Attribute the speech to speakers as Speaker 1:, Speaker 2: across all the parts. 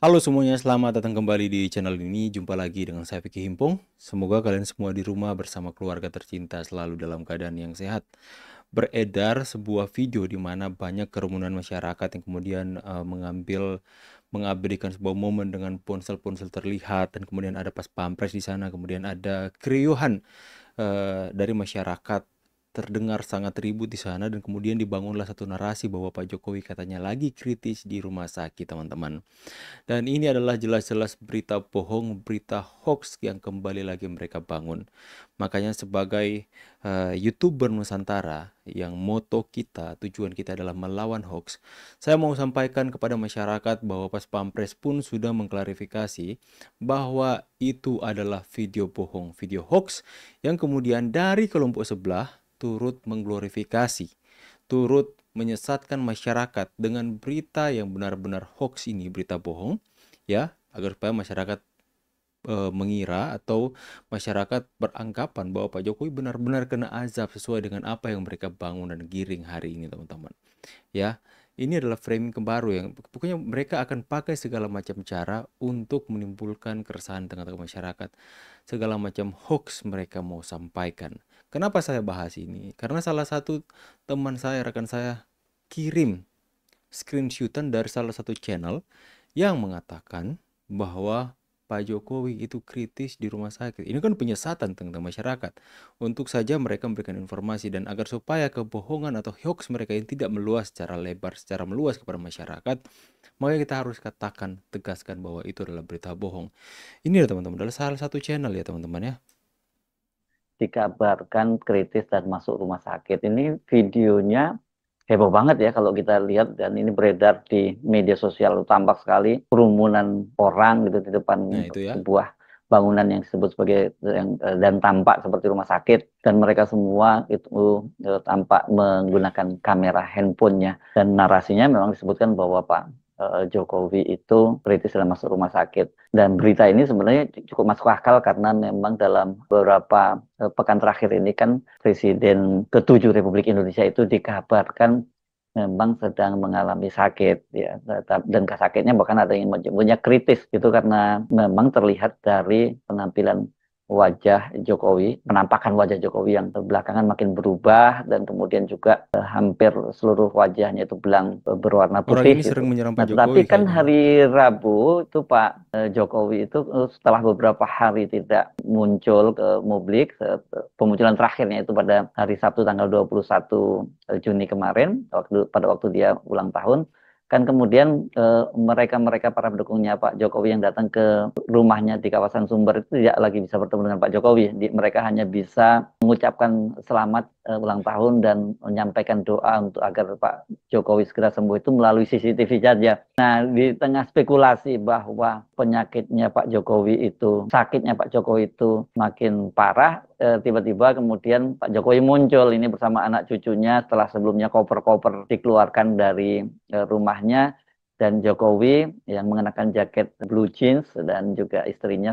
Speaker 1: Halo semuanya, selamat datang kembali di channel ini. Jumpa lagi dengan saya Vicky Himpong. Semoga kalian semua di rumah bersama keluarga tercinta selalu dalam keadaan yang sehat. Beredar sebuah video di mana banyak kerumunan masyarakat yang kemudian mengabadikan sebuah momen dengan ponsel-ponsel terlihat, dan kemudian ada pas pampres di sana, kemudian ada keriuhan dari masyarakat terdengar sangat ribut di sana, dan kemudian dibangunlah satu narasi bahwa Pak Jokowi katanya lagi kritis di rumah sakit, teman-teman. Dan ini adalah jelas-jelas berita bohong, berita hoax yang kembali lagi mereka bangun. Makanya sebagai YouTuber Nusantara yang moto kita, tujuan kita adalah melawan hoax, saya mau sampaikan kepada masyarakat bahwa Pas Pampres pun sudah mengklarifikasi bahwa itu adalah video bohong, video hoax yang kemudian dari kelompok sebelah turut mengglorifikasi, turut menyesatkan masyarakat dengan berita yang benar-benar hoax ini, berita bohong, ya, agar supaya masyarakat mengira atau masyarakat beranggapan bahwa Pak Jokowi benar-benar kena azab sesuai dengan apa yang mereka bangun dan giring hari ini, teman-teman. Ya, ini adalah framing baru yang pokoknya mereka akan pakai segala macam cara untuk menimbulkan keresahan tengah-tengah masyarakat. Segala macam hoax mereka mau sampaikan. Kenapa saya bahas ini? Karena salah satu teman saya, rekan saya, kirim screenshotan dari salah satu channel yang mengatakan bahwa Pak Jokowi itu kritis di rumah sakit. Ini kan penyesatan tentang masyarakat. Untuk saja mereka memberikan informasi, dan agar supaya kebohongan atau hoax mereka ini tidak meluas secara lebar, secara meluas kepada masyarakat, maka kita harus katakan, tegaskan bahwa itu adalah berita bohong. Ini ya teman-teman, adalah salah satu channel ya teman-teman ya.
Speaker 2: Dikabarkan kritis dan masuk rumah sakit. Ini videonya heboh banget ya kalau kita lihat, dan ini beredar di media sosial. Tampak sekali kerumunan orang gitu di
Speaker 1: Nah
Speaker 2: depan
Speaker 1: itu ya.
Speaker 2: sebuah bangunan yang disebut sebagai dan tampak seperti rumah sakit, dan mereka semua itu tampak menggunakan kamera handphonenya, dan narasinya memang disebutkan bahwa Pak Jokowi itu kritis dalam masuk rumah sakit. Dan berita ini sebenarnya cukup masuk akal karena memang dalam beberapa pekan terakhir ini kan Presiden ke-7 Republik Indonesia itu dikabarkan memang sedang mengalami sakit ya, dan sakitnya bahkan ada yang menyebutnya kritis itu karena memang terlihat dari penampilan wajah Jokowi, penampakan wajah Jokowi yang belakangan makin berubah, dan kemudian juga hampir seluruh wajahnya itu belang berwarna
Speaker 1: Orang
Speaker 2: putih
Speaker 1: ini sering
Speaker 2: gitu.
Speaker 1: menyerang
Speaker 2: Nah,
Speaker 1: Pak Jokowi
Speaker 2: tetapi kan
Speaker 1: kayaknya ya.
Speaker 2: hari Rabu itu Pak Jokowi itu setelah beberapa hari tidak muncul ke publik, pemunculan terakhirnya itu pada hari Sabtu tanggal 21 Juni kemarin, pada waktu dia ulang tahun, kan kemudian mereka-mereka para pendukungnya Pak Jokowi yang datang ke rumahnya di kawasan Sumber itu tidak lagi bisa bertemu dengan Pak Jokowi. Mereka hanya bisa mengucapkan selamat ulang tahun dan menyampaikan doa untuk agar Pak Jokowi segera sembuh itu melalui CCTV saja. Nah, di tengah spekulasi bahwa penyakitnya Pak Jokowi itu, sakitnya Pak Jokowi itu makin parah, tiba-tiba kemudian Pak Jokowi muncul ini bersama anak cucunya setelah sebelumnya koper-koper dikeluarkan dari rumahnya, dan Jokowi yang mengenakan jaket blue jeans dan juga istrinya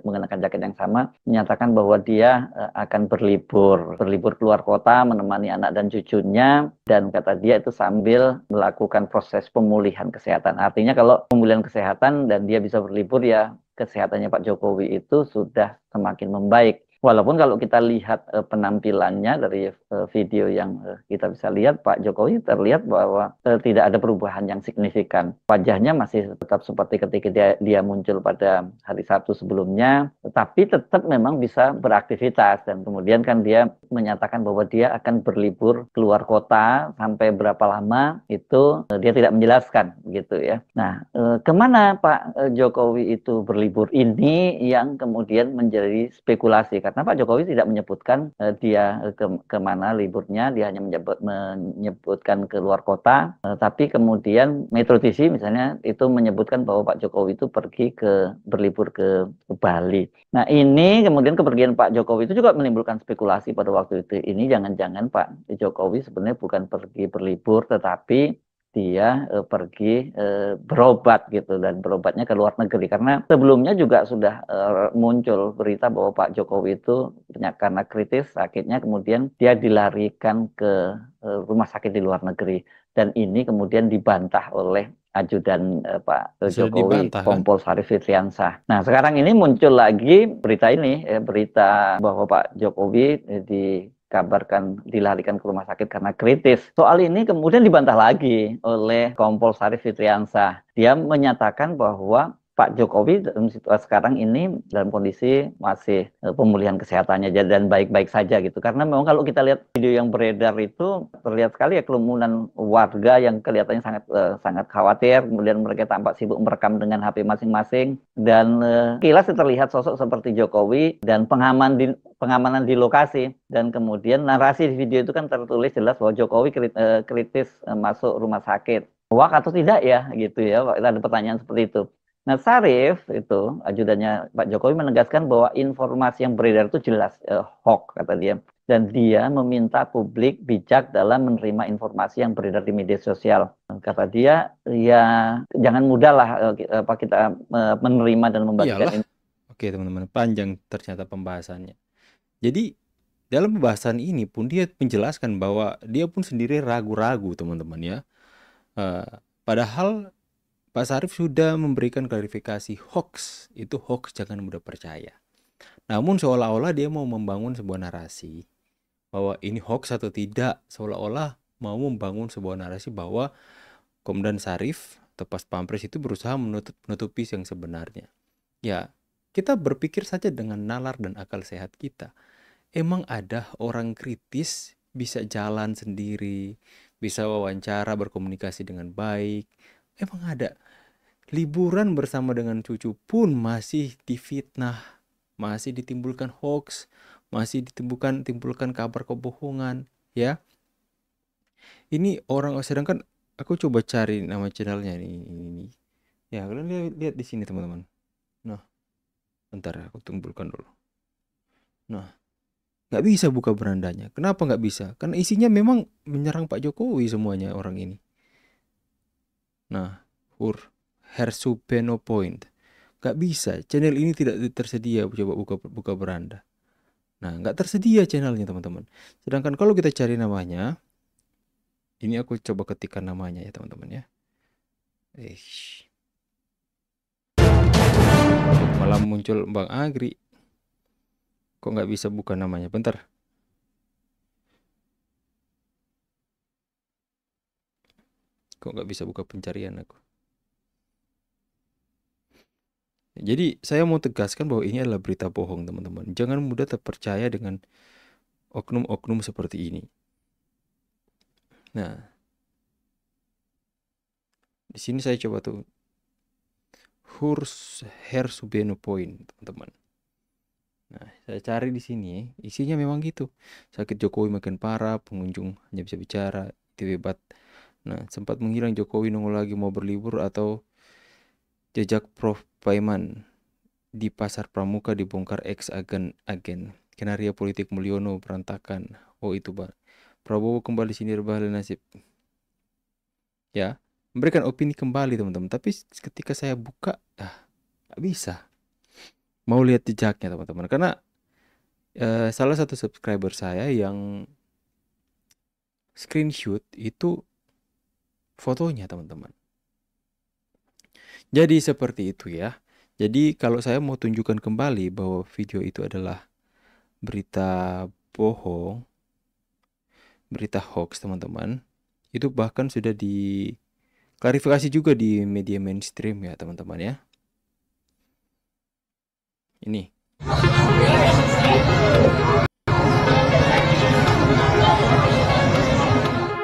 Speaker 2: mengenakan jaket yang sama menyatakan bahwa dia akan berlibur keluar kota menemani anak dan cucunya, dan kata dia itu sambil melakukan proses pemulihan kesehatan. Artinya kalau pemulihan kesehatan dan dia bisa berlibur, ya kesehatannya Pak Jokowi itu sudah semakin membaik. Walaupun kalau kita lihat penampilannya dari video yang kita bisa lihat, Pak Jokowi terlihat bahwa tidak ada perubahan yang signifikan. Wajahnya masih tetap seperti ketika dia muncul pada hari Sabtu sebelumnya, tetapi tetap memang bisa beraktivitas. Dan kemudian kan dia menyatakan bahwa dia akan berlibur keluar kota sampai berapa lama itu dia tidak menjelaskan gitu ya. Nah, kemana Pak Jokowi itu berlibur ini yang kemudian menjadi spekulasi, karena Pak Jokowi tidak menyebutkan dia kemana liburnya, dia hanya menyebutkan ke luar kota, tapi kemudian Metro TV misalnya itu menyebutkan bahwa Pak Jokowi itu pergi berlibur ke Bali. Nah, ini kemudian kepergian Pak Jokowi itu juga menimbulkan spekulasi pada waktu itu. Ini jangan-jangan Pak Jokowi sebenarnya bukan pergi berlibur, tetapi dia pergi berobat gitu, dan berobatnya ke luar negeri, karena sebelumnya juga sudah muncul berita bahwa Pak Jokowi itu karena kritis sakitnya kemudian dia dilarikan ke rumah sakit di luar negeri, dan ini kemudian dibantah oleh ajudan Pak
Speaker 1: Sudah
Speaker 2: Jokowi,
Speaker 1: dibantah kan?
Speaker 2: Kompol Sarif Fitriansah. Nah, sekarang ini muncul lagi berita ini, berita bahwa Pak Jokowi dikabarkan dilarikan ke rumah sakit karena kritis. Soal ini kemudian dibantah lagi oleh Kompol Sarif Fitriansah. Dia menyatakan bahwa Pak Jokowi dalam situasi sekarang ini dalam kondisi masih pemulihan kesehatannya dan baik-baik saja gitu. Karena memang kalau kita lihat video yang beredar itu terlihat sekali ya kerumunan warga yang kelihatannya sangat khawatir. Kemudian mereka tampak sibuk merekam dengan HP masing-masing dan kilas terlihat sosok seperti Jokowi dan pengamanan di lokasi. Dan kemudian narasi di video itu kan tertulis jelas bahwa Jokowi kritis masuk rumah sakit. Hoax atau tidak ya gitu ya. Ada pertanyaan seperti itu. Nah, Sarif itu ajudannya Pak Jokowi menegaskan bahwa informasi yang beredar itu jelas hoax kata dia, dan dia meminta publik bijak dalam menerima informasi yang beredar di media sosial. Kata dia, ya jangan mudahlah kita menerima dan membagikan.
Speaker 1: Iyalah. Oke teman-teman, panjang ternyata pembahasannya. Jadi dalam pembahasan ini pun dia menjelaskan bahwa dia pun sendiri ragu-ragu teman-teman ya. Padahal Pak Sarif sudah memberikan klarifikasi hoax, itu hoax jangan mudah percaya. Namun seolah-olah dia mau membangun sebuah narasi bahwa ini hoax atau tidak, seolah-olah mau membangun sebuah narasi bahwa Komandan Sarif atau Pas Pampres itu berusaha menutupi yang sebenarnya. Ya, kita berpikir saja dengan nalar dan akal sehat kita. Emang ada orang kritis bisa jalan sendiri, bisa wawancara, berkomunikasi dengan baik. Emang ada. Liburan bersama dengan cucu pun masih difitnah, masih ditimbulkan hoax, masih ditimbulkan kabar kebohongan, ya. Ini orang, sedangkan aku coba cari nama channelnya ini. Ya, kalian lihat di sini teman-teman. Nah, bentar aku tumbulkan dulu. Nah, nggak bisa buka berandanya. Kenapa nggak bisa? Karena isinya memang menyerang Pak Jokowi semuanya orang ini. Nah, Hersubeno Point. Gak bisa, channel ini tidak tersedia. Coba buka beranda. Nah, gak tersedia channelnya teman-teman. Sedangkan kalau kita cari namanya, ini aku coba ketikkan namanya ya teman-teman ya. Malah muncul Bang Agri. Kok gak bisa buka namanya? Bentar. Kok gak bisa buka pencarian aku? Jadi saya mau tegaskan bahwa ini adalah berita bohong teman-teman. Jangan mudah terpercaya dengan oknum-oknum seperti ini. Nah, di sini saya coba tuh Hersubeno Point teman-teman. Nah, saya cari di sini, isinya memang gitu. Sakit Jokowi makin parah, pengunjung hanya bisa bicara, itu hebat. Nah, sempat menghilang Jokowi nongol lagi mau berlibur atau jejak Prof Paiman di Pasar Pramuka dibongkar ex-agen. Skenario politik Mulyono berantakan. Oh itu Pak. Prabowo kembali sindir bahaya nasib. Ya, memberikan opini kembali teman-teman. Tapi ketika saya buka, nggak bisa. Mau lihat jejaknya teman-teman. Karena salah satu subscriber saya yang screenshot itu fotonya teman-teman. Jadi seperti itu ya. Jadi kalau saya mau tunjukkan kembali bahwa video itu adalah berita bohong, berita hoax teman-teman, itu bahkan sudah diklarifikasi juga di media mainstream ya teman-teman ya. Ini.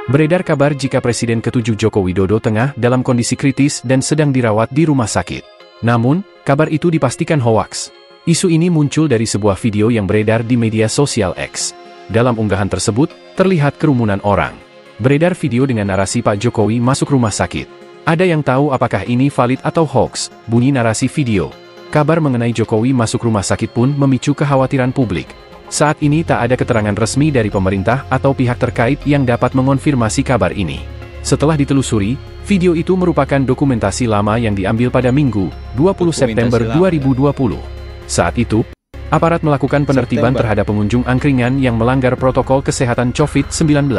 Speaker 3: Beredar kabar jika Presiden ke-7 Joko Widodo tengah dalam kondisi kritis dan sedang dirawat di rumah sakit. Namun, kabar itu dipastikan hoaks. Isu ini muncul dari sebuah video yang beredar di media sosial X. Dalam unggahan tersebut, terlihat kerumunan orang. Beredar video dengan narasi Pak Jokowi masuk rumah sakit. Ada yang tahu apakah ini valid atau hoaks? Bunyi narasi video. Kabar mengenai Jokowi masuk rumah sakit pun memicu kekhawatiran publik. Saat ini tak ada keterangan resmi dari pemerintah atau pihak terkait yang dapat mengonfirmasi kabar ini. Setelah ditelusuri, video itu merupakan dokumentasi lama yang diambil pada Minggu, 20 September 2020. Saat itu, aparat melakukan penertiban terhadap pengunjung angkringan yang melanggar protokol kesehatan COVID-19.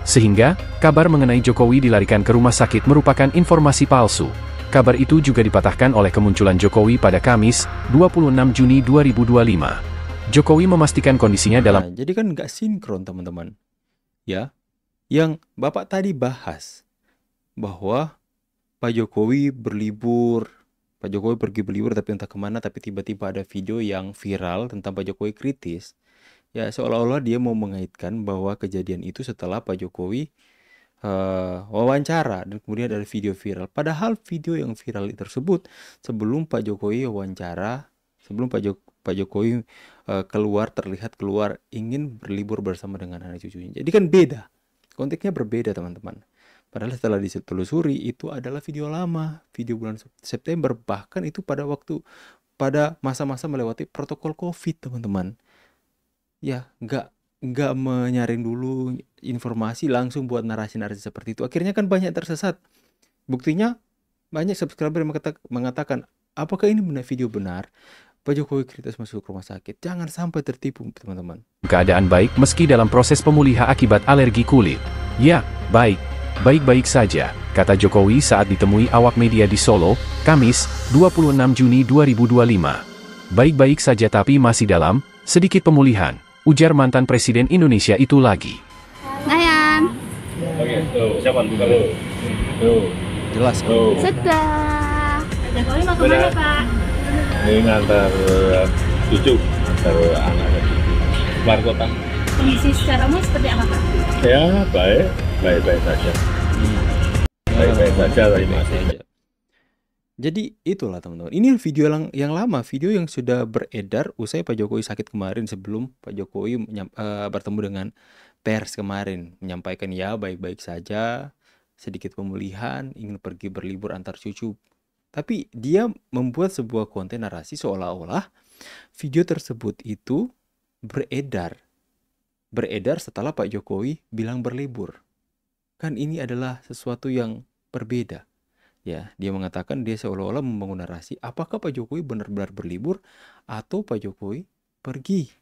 Speaker 3: Sehingga, kabar mengenai Jokowi dilarikan ke rumah sakit merupakan informasi palsu. Kabar itu juga dipatahkan oleh kemunculan Jokowi pada Kamis, 26 Juni 2025. Jokowi memastikan kondisinya dalam...
Speaker 1: Nah, jadi kan nggak sinkron teman-teman. Ya, yang Bapak tadi bahas bahwa Pak Jokowi berlibur, Pak Jokowi pergi berlibur tapi entah kemana, tapi tiba-tiba ada video yang viral tentang Pak Jokowi kritis. Ya, seolah-olah dia mau mengaitkan bahwa kejadian itu setelah Pak Jokowi wawancara dan kemudian ada video viral. Padahal video yang viral tersebut sebelum Pak Jokowi wawancara, sebelum Pak Jokowi terlihat keluar ingin berlibur bersama dengan anak cucunya. Jadi kan beda, konteksnya berbeda teman-teman. Padahal setelah ditelusuri itu adalah video lama, video bulan September, bahkan itu pada masa-masa melewati protokol COVID teman-teman. Ya, nggak menyaring dulu informasi langsung buat narasi-narasi seperti itu. Akhirnya kan banyak tersesat. Buktinya banyak subscriber yang mengatakan, apakah ini benar video benar? Pak Jokowi kritis masuk rumah sakit. Jangan sampai tertipu teman-teman.
Speaker 3: Keadaan baik meski dalam proses pemulihan akibat alergi kulit. Ya, baik-baik saja, kata Jokowi saat ditemui awak media di Solo, Kamis, 26 Juni 2025. Baik-baik saja tapi masih dalam sedikit pemulihan, ujar mantan Presiden Indonesia itu lagi.
Speaker 4: Nayan.
Speaker 5: Oke, tuh, siapa buka lu? Tuh,
Speaker 1: Jelas.
Speaker 4: Sudah. Jokowi mau kemana, Pak?
Speaker 5: ini ngantar cucu, ngantar anak keluar kota.
Speaker 4: Kondisi secara umum seperti apa, Pak?
Speaker 5: Ya, baik saja. Baik-baik saja, terima kasih.
Speaker 1: Jadi itulah teman-teman. Ini video yang lama, video yang sudah beredar usai Pak Jokowi sakit kemarin sebelum Pak Jokowi bertemu dengan pers kemarin, menyampaikan ya baik-baik saja, sedikit pemulihan, ingin pergi berlibur antar cucu. Tapi dia membuat sebuah konten narasi seolah-olah video tersebut itu beredar setelah Pak Jokowi bilang berlibur. Kan ini adalah sesuatu yang berbeda. Ya, dia mengatakan dia seolah-olah membangun narasi apakah Pak Jokowi benar-benar berlibur atau Pak Jokowi pergi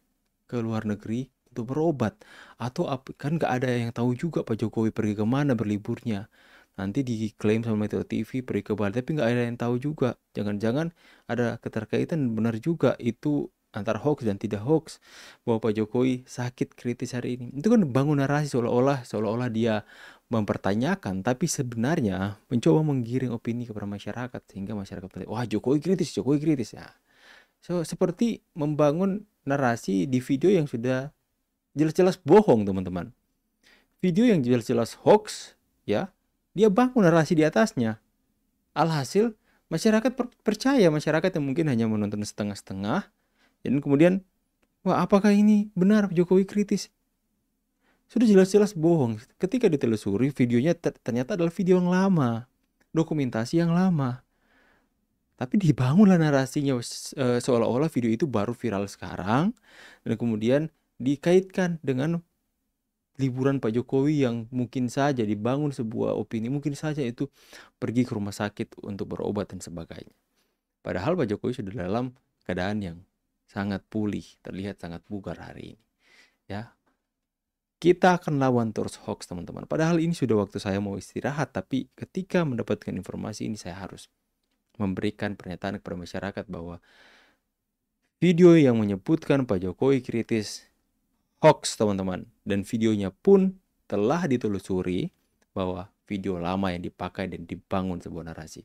Speaker 1: ke luar negeri untuk berobat, atau kan nggak ada yang tahu juga Pak Jokowi pergi kemana berliburnya. Nanti diklaim sama Metro TV pergi ke Bali, tapi nggak ada yang tahu juga. Jangan-jangan ada keterkaitan benar juga itu antara hoax dan tidak hoax bahwa Pak Jokowi sakit kritis hari ini. Itu kan bangun narasi seolah-olah dia mempertanyakan, tapi sebenarnya mencoba menggiring opini kepada masyarakat sehingga masyarakat bertanya, wah Jokowi kritis ya. So, seperti membangun narasi di video yang sudah jelas-jelas bohong teman-teman. Video yang jelas-jelas hoax, ya, dia bangun narasi di atasnya. Alhasil masyarakat percaya, masyarakat yang mungkin hanya menonton setengah-setengah, dan kemudian, wah apakah ini benar Jokowi kritis? Sudah jelas-jelas bohong. Ketika ditelusuri, videonya ternyata adalah video yang lama, dokumentasi yang lama. Tapi dibangunlah narasinya seolah-olah video itu baru viral sekarang, dan kemudian dikaitkan dengan liburan Pak Jokowi yang mungkin saja dibangun sebuah opini, mungkin saja itu pergi ke rumah sakit untuk berobat dan sebagainya. Padahal Pak Jokowi sudah dalam keadaan yang sangat pulih, terlihat sangat bugar hari ini. Ya, kita akan lawan terus hoax teman-teman. Padahal ini sudah waktu saya mau istirahat, tapi ketika mendapatkan informasi ini saya harus memberikan pernyataan kepada masyarakat bahwa video yang menyebutkan Pak Jokowi kritis hoax teman-teman, dan videonya pun telah ditelusuri bahwa video lama yang dipakai dan dibangun sebuah narasi.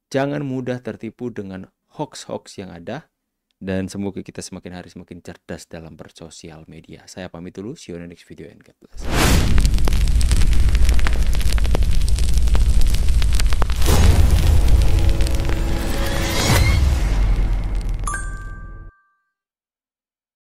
Speaker 1: Jangan mudah tertipu dengan hoax-hoax yang ada, dan semoga kita semakin hari semakin cerdas dalam bersosial media. Saya pamit dulu, see you in the next video and God bless.